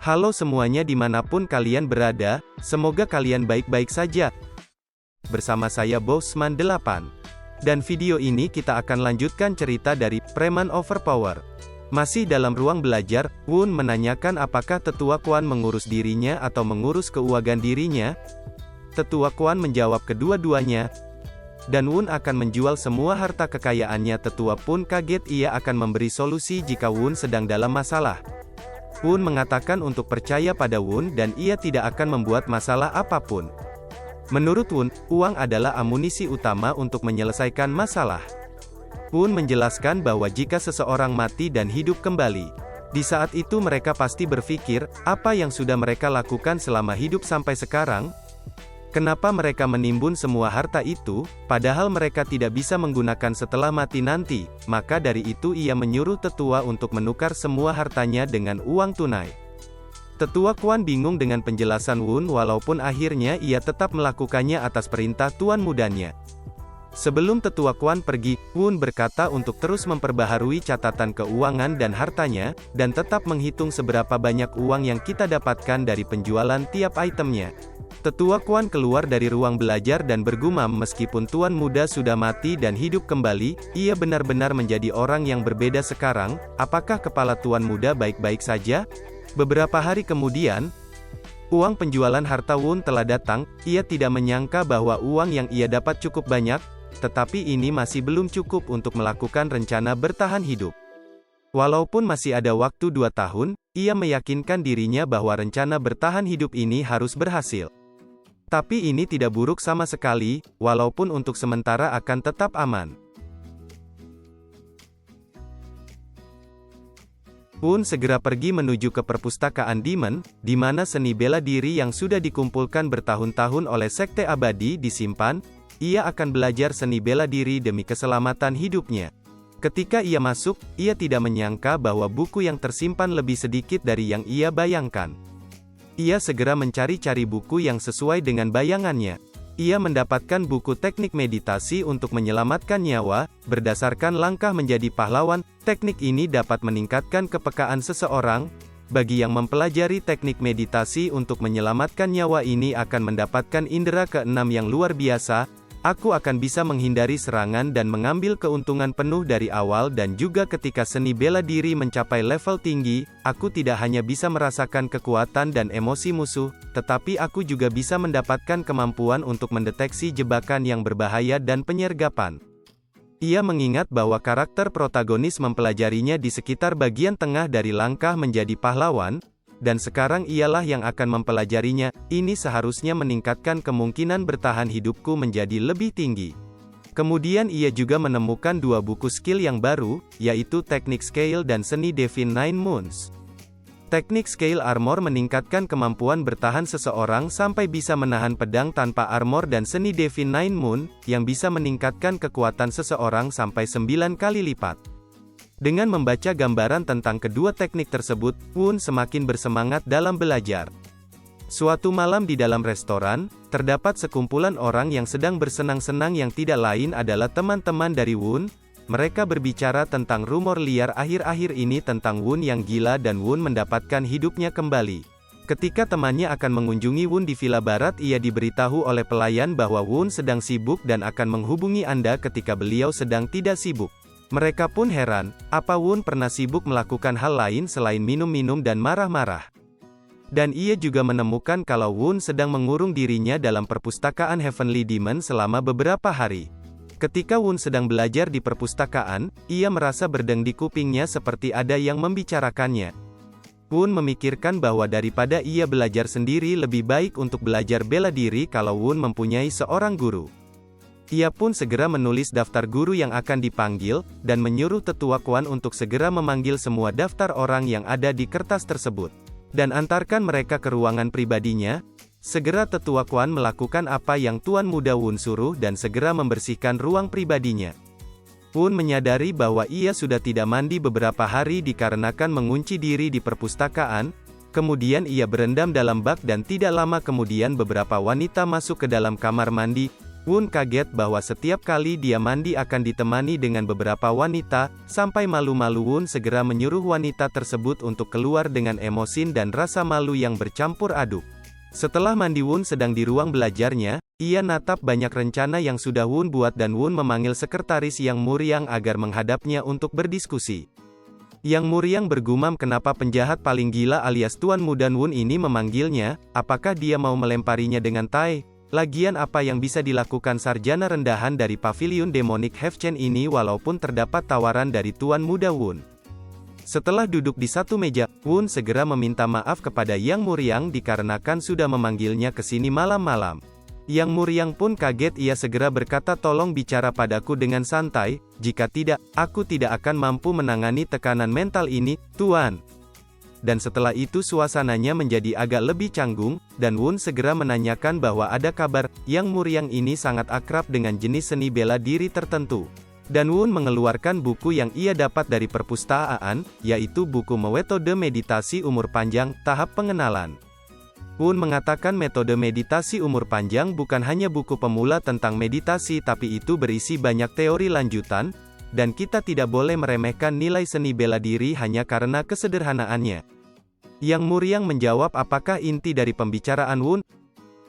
Halo semuanya dimanapun kalian berada, semoga kalian baik-baik saja. Bersama saya Bosman 8. Dan video ini kita akan lanjutkan cerita dari Preman Overpower. Masih dalam ruang belajar, Wun menanyakan apakah Tetua Quan mengurus dirinya atau mengurus keuangan dirinya. Tetua Quan menjawab kedua-duanya. Dan Wun akan menjual semua harta kekayaannya. Tetua pun kaget, ia akan memberi solusi jika Wun sedang dalam masalah. Wun mengatakan untuk percaya pada Wun dan ia tidak akan membuat masalah apapun. Menurut Wun, uang adalah amunisi utama untuk menyelesaikan masalah. Wun menjelaskan bahwa jika seseorang mati dan hidup kembali, di saat itu mereka pasti berpikir, apa yang sudah mereka lakukan selama hidup sampai sekarang? Kenapa mereka menimbun semua harta itu, padahal mereka tidak bisa menggunakan setelah mati nanti? Maka dari itu ia menyuruh tetua untuk menukar semua hartanya dengan uang tunai. Tetua Quan bingung dengan penjelasan Wun walaupun akhirnya ia tetap melakukannya atas perintah tuan mudanya. Sebelum Tetua Quan pergi, Wun berkata untuk terus memperbaharui catatan keuangan dan hartanya, dan tetap menghitung seberapa banyak uang yang kita dapatkan dari penjualan tiap itemnya. Tetua Quan keluar dari ruang belajar dan bergumam, meskipun tuan muda sudah mati dan hidup kembali, ia benar-benar menjadi orang yang berbeda sekarang. Apakah kepala tuan muda baik-baik saja? Beberapa hari kemudian, uang penjualan harta Wun telah datang. Ia tidak menyangka bahwa uang yang ia dapat cukup banyak, tetapi ini masih belum cukup untuk melakukan rencana bertahan hidup. Walaupun masih ada waktu 2 tahun, ia meyakinkan dirinya bahwa rencana bertahan hidup ini harus berhasil. Tapi ini tidak buruk sama sekali, walaupun untuk sementara akan tetap aman. Wun segera pergi menuju ke perpustakaan Demon, di mana seni bela diri yang sudah dikumpulkan bertahun-tahun oleh Sekte Abadi disimpan. Ia akan belajar seni bela diri demi keselamatan hidupnya. Ketika ia masuk, ia tidak menyangka bahwa buku yang tersimpan lebih sedikit dari yang ia bayangkan. Ia segera mencari-cari buku yang sesuai dengan bayangannya. Ia mendapatkan buku teknik meditasi untuk menyelamatkan nyawa, berdasarkan langkah menjadi pahlawan. Teknik ini dapat meningkatkan kepekaan seseorang. Bagi yang mempelajari teknik meditasi untuk menyelamatkan nyawa ini akan mendapatkan indera keenam yang luar biasa. Aku akan bisa menghindari serangan dan mengambil keuntungan penuh dari awal, dan juga ketika seni bela diri mencapai level tinggi, aku tidak hanya bisa merasakan kekuatan dan emosi musuh, tetapi aku juga bisa mendapatkan kemampuan untuk mendeteksi jebakan yang berbahaya dan penyergapan. Ia mengingat bahwa karakter protagonis mempelajarinya di sekitar bagian tengah dari langkah menjadi pahlawan, dan sekarang ialah yang akan mempelajarinya. Ini seharusnya meningkatkan kemungkinan bertahan hidupku menjadi lebih tinggi. Kemudian ia juga menemukan 2 buku skill yang baru, yaitu Teknik Scale dan Seni Divine Nine Moons. Teknik Scale Armor meningkatkan kemampuan bertahan seseorang sampai bisa menahan pedang tanpa armor, dan Seni Divine Nine Moon, yang bisa meningkatkan kekuatan seseorang sampai 9 kali lipat. Dengan membaca gambaran tentang kedua teknik tersebut, Wun semakin bersemangat dalam belajar. Suatu malam di dalam restoran, terdapat sekumpulan orang yang sedang bersenang-senang yang tidak lain adalah teman-teman dari Wun. Mereka berbicara tentang rumor liar akhir-akhir ini tentang Wun yang gila dan Wun mendapatkan hidupnya kembali. Ketika temannya akan mengunjungi Wun di Villa Barat, ia diberitahu oleh pelayan bahwa Wun sedang sibuk dan akan menghubungi Anda ketika beliau sedang tidak sibuk. Mereka pun heran, apa Wun pernah sibuk melakukan hal lain selain minum-minum dan marah-marah. Dan ia juga menemukan kalau Wun sedang mengurung dirinya dalam perpustakaan Heavenly Demon selama beberapa hari. Ketika Wun sedang belajar di perpustakaan, ia merasa berdeng di kupingnya seperti ada yang membicarakannya. Wun memikirkan bahwa daripada ia belajar sendiri, lebih baik untuk belajar bela diri kalau Wun mempunyai seorang guru. Ia pun segera menulis daftar guru yang akan dipanggil, dan menyuruh Tetua Quan untuk segera memanggil semua daftar orang yang ada di kertas tersebut, dan antarkan mereka ke ruangan pribadinya. Segera Tetua Quan melakukan apa yang Tuan Muda Wun suruh dan segera membersihkan ruang pribadinya. Wun menyadari bahwa ia sudah tidak mandi beberapa hari dikarenakan mengunci diri di perpustakaan. Kemudian ia berendam dalam bak dan tidak lama kemudian beberapa wanita masuk ke dalam kamar mandi. Wun kaget bahwa setiap kali dia mandi akan ditemani dengan beberapa wanita, sampai malu-malu Wun segera menyuruh wanita tersebut untuk keluar dengan emosi dan rasa malu yang bercampur aduk. Setelah mandi Wun sedang di ruang belajarnya, ia natap banyak rencana yang sudah Wun buat dan Wun memanggil sekretaris Yang Muriang agar menghadapnya untuk berdiskusi. Yang Muriang bergumam kenapa penjahat paling gila alias Tuan Mudan Wun ini memanggilnya, apakah dia mau melemparinya dengan tai? Lagian apa yang bisa dilakukan sarjana rendahan dari paviliun demonik Hefchen ini walaupun terdapat tawaran dari Tuan Muda Wun. Setelah duduk di satu meja, Wun segera meminta maaf kepada Yang Muriang dikarenakan sudah memanggilnya ke sini malam-malam. Yang Muriang pun kaget, ia segera berkata, tolong bicara padaku dengan santai, jika tidak, aku tidak akan mampu menangani tekanan mental ini, Tuan. Dan setelah itu suasananya menjadi agak lebih canggung, dan Wun segera menanyakan bahwa ada kabar, Yang Muriang ini sangat akrab dengan jenis seni bela diri tertentu. Dan Wun mengeluarkan buku yang ia dapat dari perpustakaan, yaitu buku Metode Meditasi Umur Panjang, Tahap Pengenalan. Wun mengatakan metode meditasi umur panjang bukan hanya buku pemula tentang meditasi tapi itu berisi banyak teori lanjutan, dan kita tidak boleh meremehkan nilai seni bela diri hanya karena kesederhanaannya. Yang Muriang menjawab apakah inti dari pembicaraan Wun?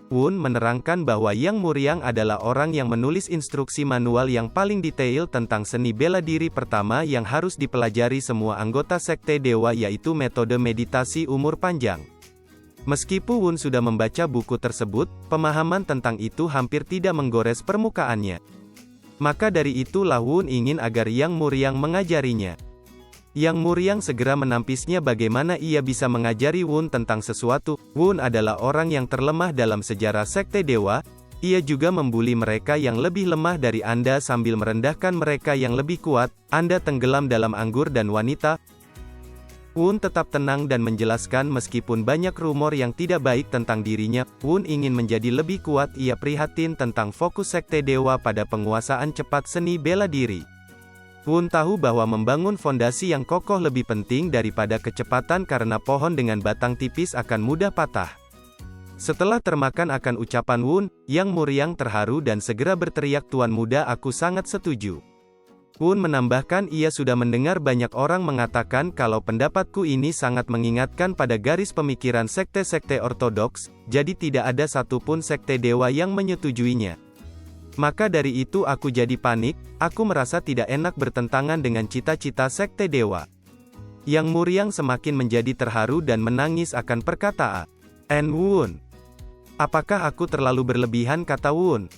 Wun menerangkan bahwa Yang Muriang adalah orang yang menulis instruksi manual yang paling detail tentang seni bela diri pertama yang harus dipelajari semua anggota Sekte Dewa yaitu metode meditasi umur panjang. Meskipun Wun sudah membaca buku tersebut, pemahaman tentang itu hampir tidak menggores permukaannya. Maka dari itulah Wun ingin agar Yang Muriang mengajarinya. Yang Muriang segera menampisnya bagaimana ia bisa mengajari Wun tentang sesuatu. Wun adalah orang yang terlemah dalam sejarah Sekte Dewa, ia juga membuli mereka yang lebih lemah dari Anda sambil merendahkan mereka yang lebih kuat, Anda tenggelam dalam anggur dan wanita. Wun tetap tenang dan menjelaskan meskipun banyak rumor yang tidak baik tentang dirinya, Wun ingin menjadi lebih kuat. Ia prihatin tentang fokus Sekte Dewa pada penguasaan cepat seni bela diri. Wun tahu bahwa membangun fondasi yang kokoh lebih penting daripada kecepatan karena pohon dengan batang tipis akan mudah patah. Setelah termakan akan ucapan Wun, Yang Muriang terharu dan segera berteriak, Tuan Muda, aku sangat setuju. Wun menambahkan ia sudah mendengar banyak orang mengatakan kalau pendapatku ini sangat mengingatkan pada garis pemikiran sekte-sekte ortodoks, jadi tidak ada satupun sekte dewa yang menyetujuinya. Maka dari itu aku jadi panik, aku merasa tidak enak bertentangan dengan cita-cita sekte dewa. Yang Muriang semakin menjadi terharu dan menangis akan perkataan Wun. Apakah aku terlalu berlebihan, kata Wun?